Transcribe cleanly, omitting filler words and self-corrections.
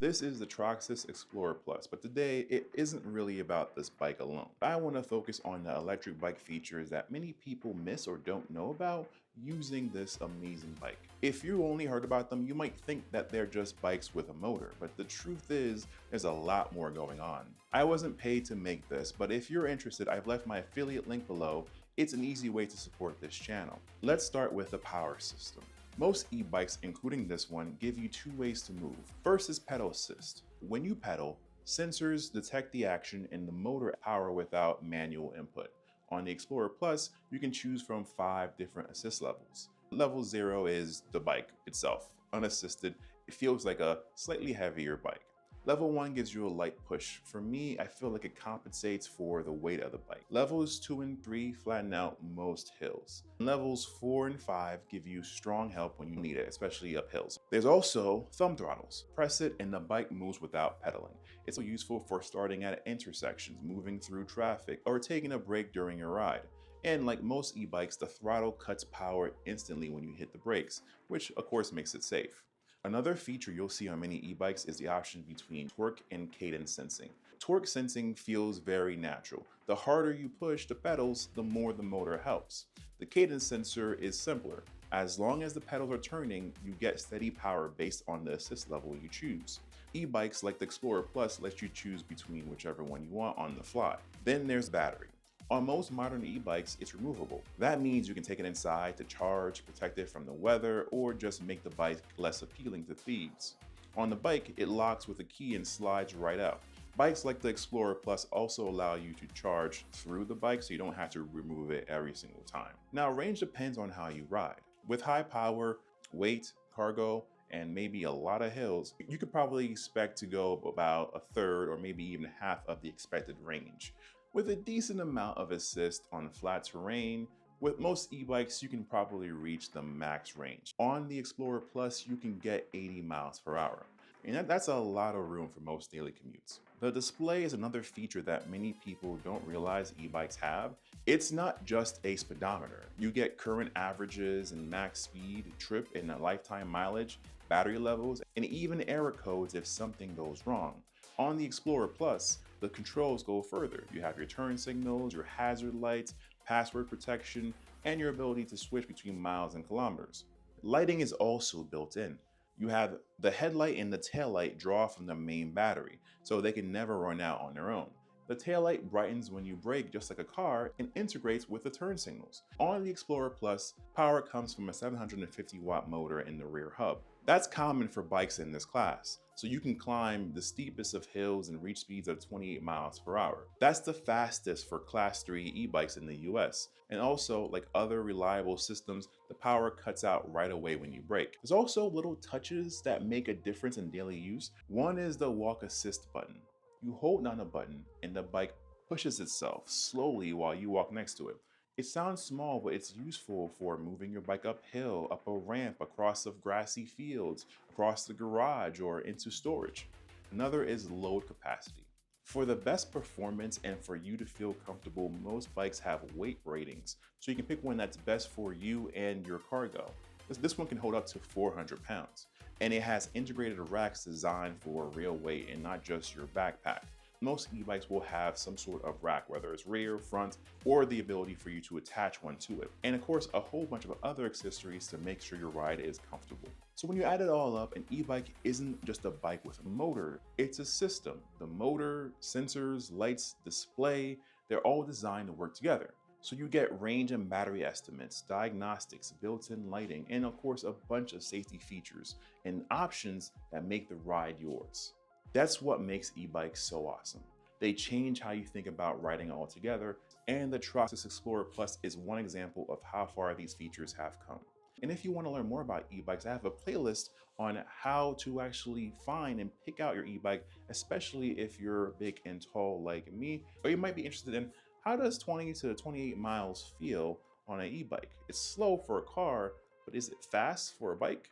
This is the Troxus Explorer Plus, but today it isn't really about this bike alone. I want to focus on the electric bike features that many people miss or don't know about using this amazing bike. If you only heard about them, you might think that they're just bikes with a motor, but the truth is there's a lot more going on. I wasn't paid to make this, but if you're interested, I've left my affiliate link below. It's an easy way to support this channel. Let's start with the power system. Most e-bikes, including this one, give you two ways to move. First is pedal assist. When you pedal, sensors detect the action and the motor power without manual input. On the Explorer Plus, you can choose from 5 different assist levels. Level 0 is the bike itself. Unassisted, it feels like a slightly heavier bike. Level 1 gives you a light push. For me, I feel like it compensates for the weight of the bike. Levels 2 and 3 flatten out most hills. Levels 4 and 5 give you strong help when you need it, especially up hills. There's also thumb throttles. Press it and the bike moves without pedaling. It's useful for starting at intersections, moving through traffic, or taking a break during your ride. And like most e-bikes, the throttle cuts power instantly when you hit the brakes, which of course makes it safe. Another feature you'll see on many e-bikes is the option between torque and cadence sensing. Torque sensing feels very natural. The harder you push the pedals, the more the motor helps. The cadence sensor is simpler. As long as the pedals are turning, you get steady power based on the assist level you choose. E-bikes like the Explorer Plus let you choose between whichever one you want on the fly. Then there's battery. On most modern e-bikes, it's removable. That means you can take it inside to charge, protect it from the weather, or just make the bike less appealing to thieves. On the bike, it locks with a key and slides right out. Bikes like the Explorer Plus also allow you to charge through the bike so you don't have to remove it every single time. Now, range depends on how you ride. With high power, weight, cargo, and maybe a lot of hills, you could probably expect to go about a third or maybe even half of the expected range. With a decent amount of assist on flat terrain, with most e-bikes, you can probably reach the max range. On the Explorer Plus, you can get 80 miles per hour. And that's a lot of room for most daily commutes. The display is another feature that many people don't realize e-bikes have. It's not just a speedometer. You get current averages and max speed, trip and lifetime mileage, battery levels, and even error codes if something goes wrong. On the Explorer Plus, the controls go further. You have your turn signals, your hazard lights, password protection, and your ability to switch between miles and kilometers. Lighting is also built in. You have the headlight and the taillight draw from the main battery, so they can never run out on their own. The taillight brightens when you brake just like a car and integrates with the turn signals. On the Explorer Plus, power comes from a 750-watt motor in the rear hub. That's common for bikes in this class, so you can climb the steepest of hills and reach speeds of 28 miles per hour. That's the fastest for Class 3 e-bikes in the US. And also, like other reliable systems, the power cuts out right away when you brake. There's also little touches that make a difference in daily use. One is the walk assist button. You hold down a button and the bike pushes itself slowly while you walk next to it. It sounds small, but it's useful for moving your bike uphill, up a ramp, across the grassy fields, across the garage, or into storage. Another is load capacity. For the best performance and for you to feel comfortable, most bikes have weight ratings, so you can pick one that's best for you and your cargo. This one can hold up to 400 pounds, and it has integrated racks designed for real weight and not just your backpack. Most e-bikes will have some sort of rack, whether it's rear, front, or the ability for you to attach one to it. And of course, a whole bunch of other accessories to make sure your ride is comfortable. So when you add it all up, an e-bike isn't just a bike with a motor, it's a system. The motor, sensors, lights, display, they're all designed to work together. So you get range and battery estimates, diagnostics, built-in lighting, and of course a bunch of safety features and options that make the ride yours. That's what makes e-bikes so awesome. They change how you think about riding altogether, and the Troxus Explorer Plus is one example of how far these features have come. And if you want to learn more about e-bikes, I have a playlist on how to actually find and pick out your e-bike, especially if you're big and tall like me, or you might be interested in how does 20 to 28 miles feel on an e-bike? It's slow for a car, but is it fast for a bike?